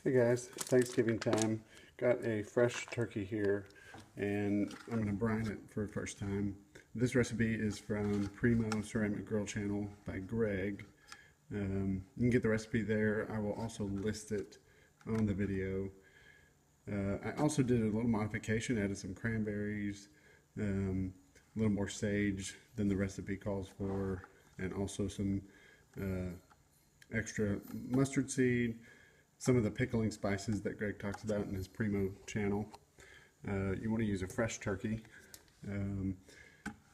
Hey guys, Thanksgiving time. Got a fresh turkey here and I'm going to brine it for the first time. This recipe is from Primo Ceramic Grill channel by Greg. You can get the recipe there. I will also list it on the video. I also did a little modification, added some cranberries, a little more sage than the recipe calls for, and also some extra mustard seed, some of the pickling spices that Greg talks about in his Primo channel. You want to use a fresh turkey, and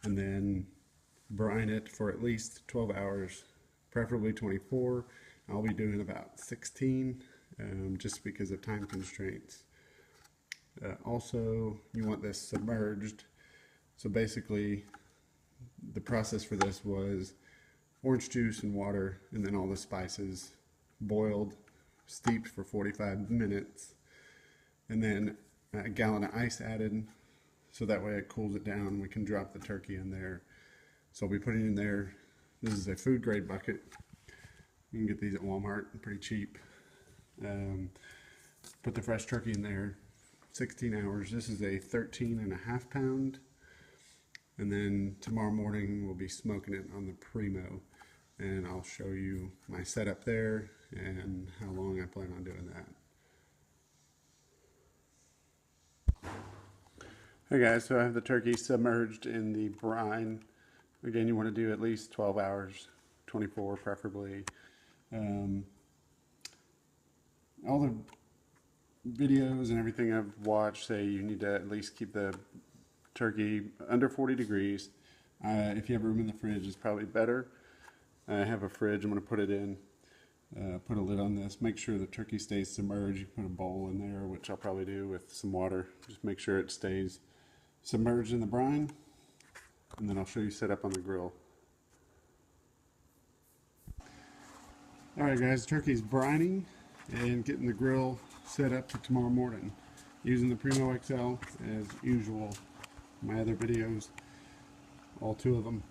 then brine it for at least 12 hours, preferably 24. I'll be doing about 16, just because of time constraints. Also, you want this submerged. So basically, the process for this was orange juice and water, and then all the spices boiled, steeped for 45 minutes, and then a gallon of ice added, so that way it cools it down. We can drop the turkey in there. So I'll be putting in there, this is a food grade bucket. You can get these at Walmart, pretty cheap. Put the fresh turkey in there, 16 hours. This is a 13.5 pound. And then tomorrow morning we'll be smoking it on the Primo, and I'll show you my setup there and how long I plan on doing that. Hey guys, so I have the turkey submerged in the brine. Again, you want to do at least 12 hours, 24 preferably. All the videos and everything I've watched say you need to at least keep the turkey under 40 degrees. If you have room in the fridge, it's probably better. I have a fridge. I'm going to put it in, put a lid on this, make sure the turkey stays submerged. You put a bowl in there, which I'll probably do with some water. Just make sure it stays submerged in the brine, and then I'll show you set up on the grill. Alright guys, turkey's brining and getting the grill set up for tomorrow morning. Using the Primo XL as usual. My other videos, all two of them.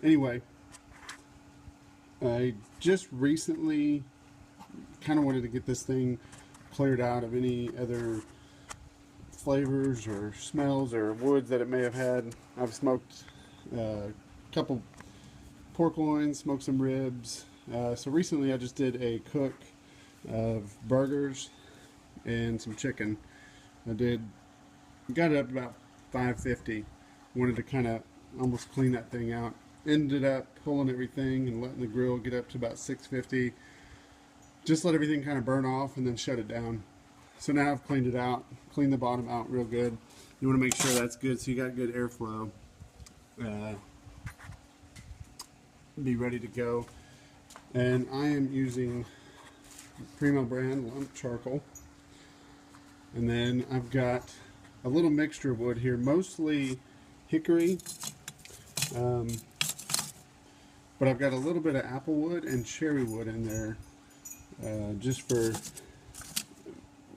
Anyway, I just recently kind of wanted to get this thing cleared out of any other flavors or smells or woods that it may have had. I've smoked a couple pork loins, smoked some ribs. So recently I just did a cook of burgers and some chicken. Got it up about 550. Wanted to kind of almost clean that thing out. Ended up pulling everything and letting the grill get up to about 650. Just let everything kind of burn off and then shut it down. So now I've cleaned it out, cleaned the bottom out real good. You want to make sure that's good so you got good airflow. Be ready to go. And I am using Primo brand lump charcoal. And then I've got a little mixture of wood here, mostly hickory, but I've got a little bit of apple wood and cherry wood in there, just for,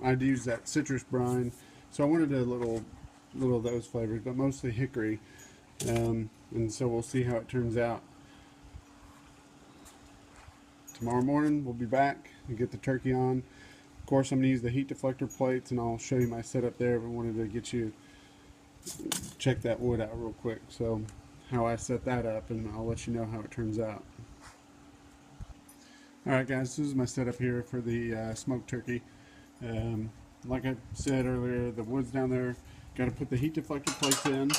I'd use that citrus brine, so I wanted a little of those flavors, but mostly hickory, and so we'll see how it turns out. Tomorrow morning we'll be back and get the turkey on. Of course, I'm going to use the heat deflector plates, and I'll show you my setup there, but I wanted to get you check that wood out real quick. So how I set that up, and I'll let you know how it turns out. Alright guys, this is my setup here for the smoked turkey. Like I said earlier, the wood's down there. Got to put the heat deflector plates in,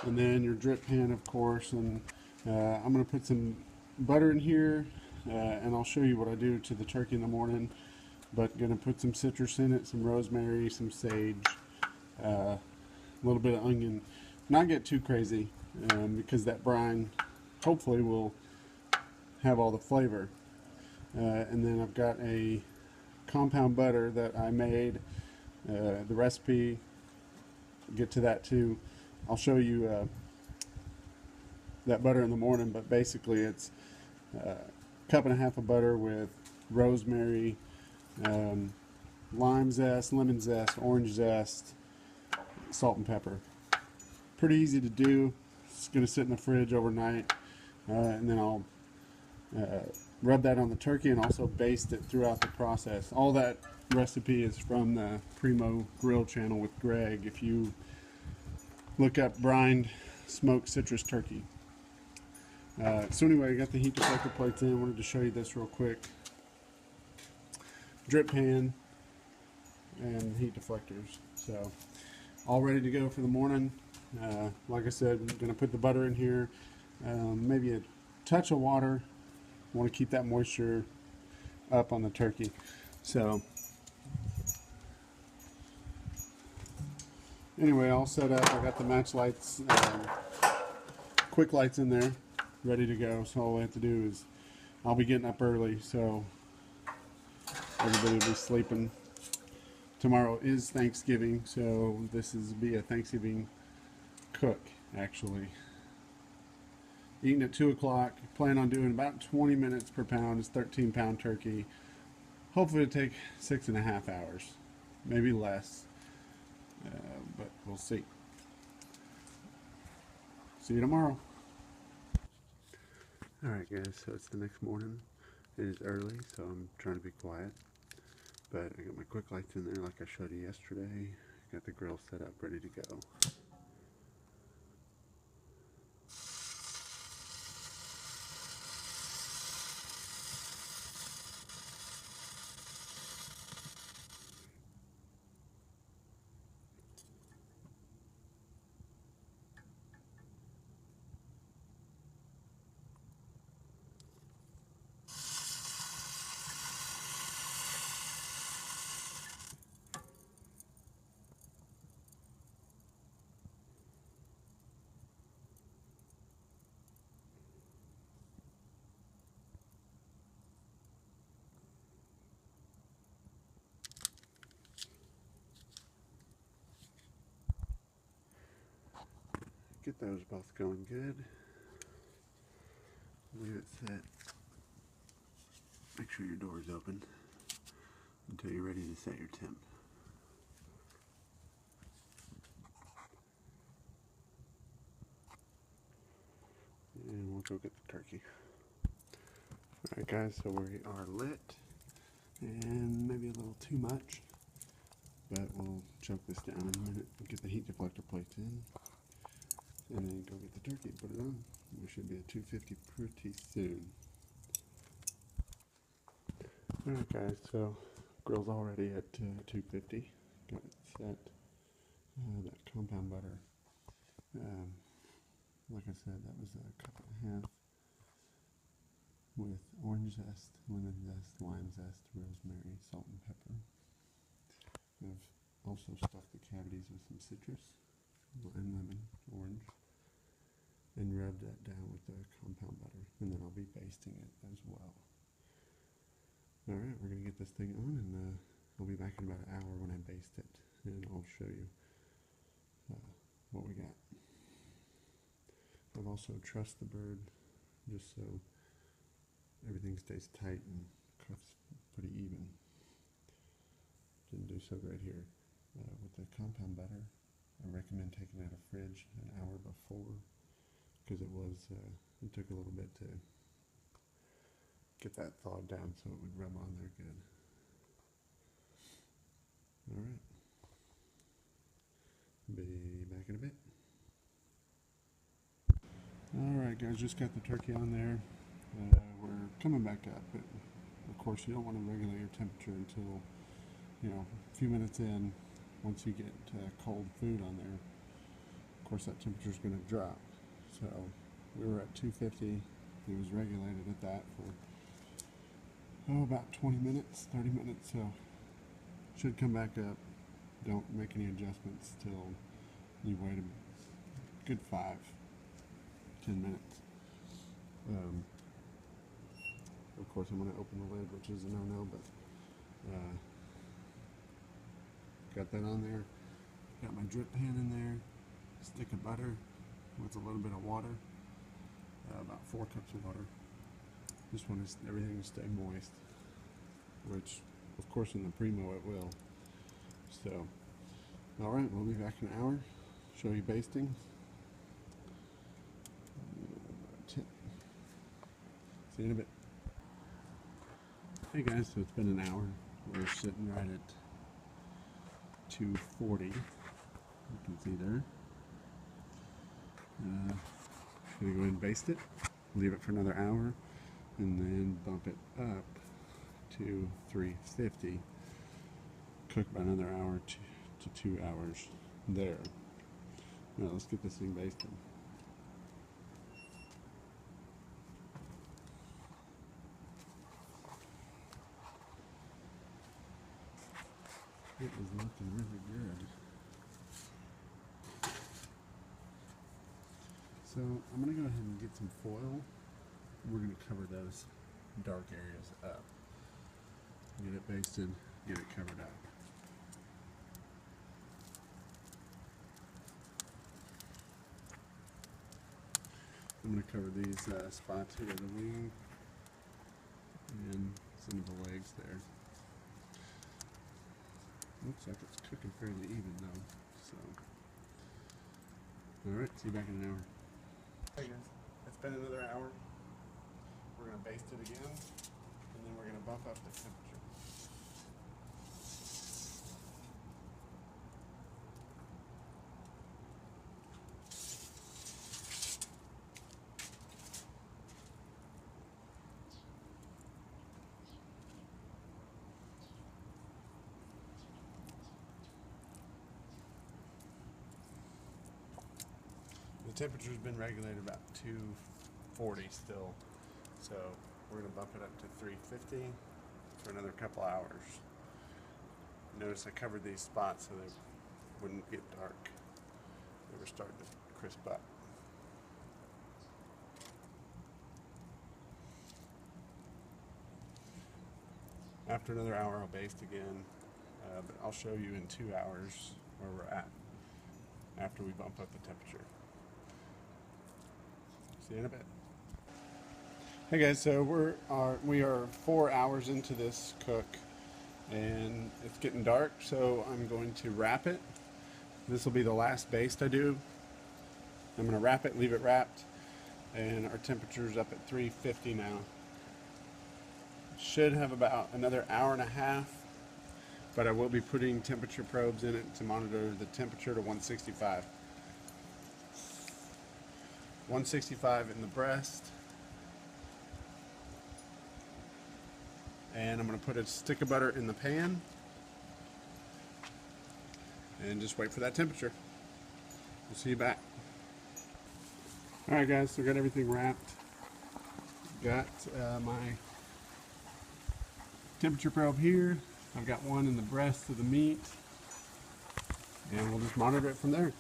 and then your drip pan, of course, and I'm going to put some butter in here, and I'll show you what I do to the turkey in the morning. But gonna put some citrus in it, some rosemary, some sage, a little bit of onion. Not get too crazy, because that brine hopefully will have all the flavor. And then I've got a compound butter that I made. The recipe, get to that too. I'll show you that butter in the morning, but basically it's a cup and a half of butter with rosemary, lime zest, lemon zest, orange zest, salt and pepper. Pretty easy to do. It's going to sit in the fridge overnight, and then I'll rub that on the turkey and also baste it throughout the process. All that recipe is from the Primo grill channel with Greg. If you look up brined smoked citrus turkey. So anyway, I got the heat deflector plates in. I wanted to show you this real quick. Drip pan and heat deflectors. So all ready to go for the morning. Like I said, I'm going to put the butter in here, maybe a touch of water. I want to keep that moisture up on the turkey. So anyway, all set up. I got the match lights, quick lights in there, ready to go. So all I have to do is, I'll be getting up early, so everybody will be sleeping. Tomorrow is Thanksgiving, so this is be a Thanksgiving cook, actually. Eating at 2 o'clock. Plan on doing about 20 minutes per pound. It's 13-pound turkey. Hopefully it'll take 6.5 hours, maybe less, but we'll see. See you tomorrow. Alright guys, so it's the next morning. It is early, so I'm trying to be quiet. But I got my quick lights in there like I showed you yesterday. Got the grill set up, ready to go. Get those both going good. Leave it set. Make sure your door is open until you're ready to set your temp. And we'll go get the turkey. Alright guys, so we are lit. And maybe a little too much. But we'll choke this down in a minute. Get the heat deflector plates in. And then go get the turkey and put it on. We should be at 250 pretty soon. Alright guys, so grill's already at 250. Got it set. That compound butter. Like I said, that was a cup and a half with orange zest, lemon zest, lime zest, rosemary, salt and pepper. I've also stuffed the cavities with some citrus, lime, lemon, orange, and rubbed that down with the compound butter. And then I'll be basting it as well. Alright, we're going to get this thing on, and I'll be back in about an hour when I baste it, and I'll show you what we got. I've also trussed the bird just so everything stays tight and cuts pretty even. Didn't do so great here. With the compound butter, I recommend taking it out of the fridge an hour before, because it took a little bit to get that thawed down so it would rub on there good. Alright. Be back in a bit. Alright guys, just got the turkey on there. We're coming back up, but of course you don't want to regulate your temperature until, a few minutes in. Once you get cold food on there, of course that temperature is going to drop. So we were at 250. It was regulated at that for about 20 minutes, 30 minutes. So should come back up. Don't make any adjustments till you wait a good 5-10 minutes. Of course I'm going to open the lid, which is a no-no, but got that on there. Got my drip pan in there, stick of butter with a little bit of water, about 4 cups of water. Just want everything to stay moist, which of course in the Primo it will. So, alright, we'll be back in an hour, show you basting. See you in a bit. Hey guys, so it's been an hour. We're sitting right at 240. You can see there. Gonna go ahead and baste it, leave it for another hour, and then bump it up to 350. Cook about another hour to 2 hours there. Now let's get this thing basted. It is looking really good. So I'm going to go ahead and get some foil. We're going to cover those dark areas up. Get it basted, get it covered up. I'm going to cover these spots here, the wing and some of the legs there. Looks like it's cooking fairly even though, so. Alright, see you back in an hour. Hey guys, it's been another hour. We're going to baste it again, and then we're going to bump up the temperature. The temperature's been regulated about 240 still, so we're going to bump it up to 350 for another couple hours. Notice I covered these spots so they wouldn't get dark. They were starting to crisp up. After another hour I'll baste again, but I'll show you in 2 hours where we're at after we bump up the temperature. See you in a bit. Hey guys, so we are 4 hours into this cook and it's getting dark, so I'm going to wrap it. This will be the last baste I do. I'm going to wrap it, leave it wrapped, and our temperature's up at 350 now. Should have about another hour and a half, but I will be putting temperature probes in it to monitor the temperature to 165. 165 in the breast, and I'm going to put a stick of butter in the pan and just wait for that temperature. We'll see you back. Alright guys, so I got everything wrapped. Got my temperature probe here. I've got one in the breast of the meat, and we'll just monitor it from there.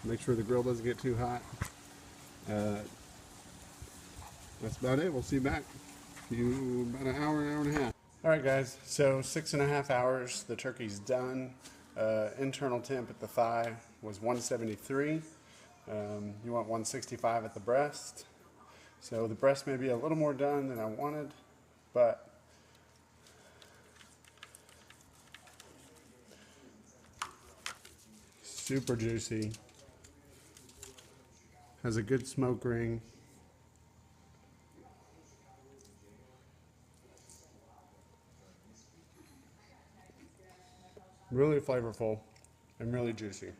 Make sure the grill doesn't get too hot. That's about it. We'll see you back in about an hour and a half. Alright guys, so 6.5 hours, the turkey's done. Internal temp at the thigh was 173. You want 165 at the breast. So the breast may be a little more done than I wanted, but super juicy. Has a good smoke ring. Really flavorful and really juicy.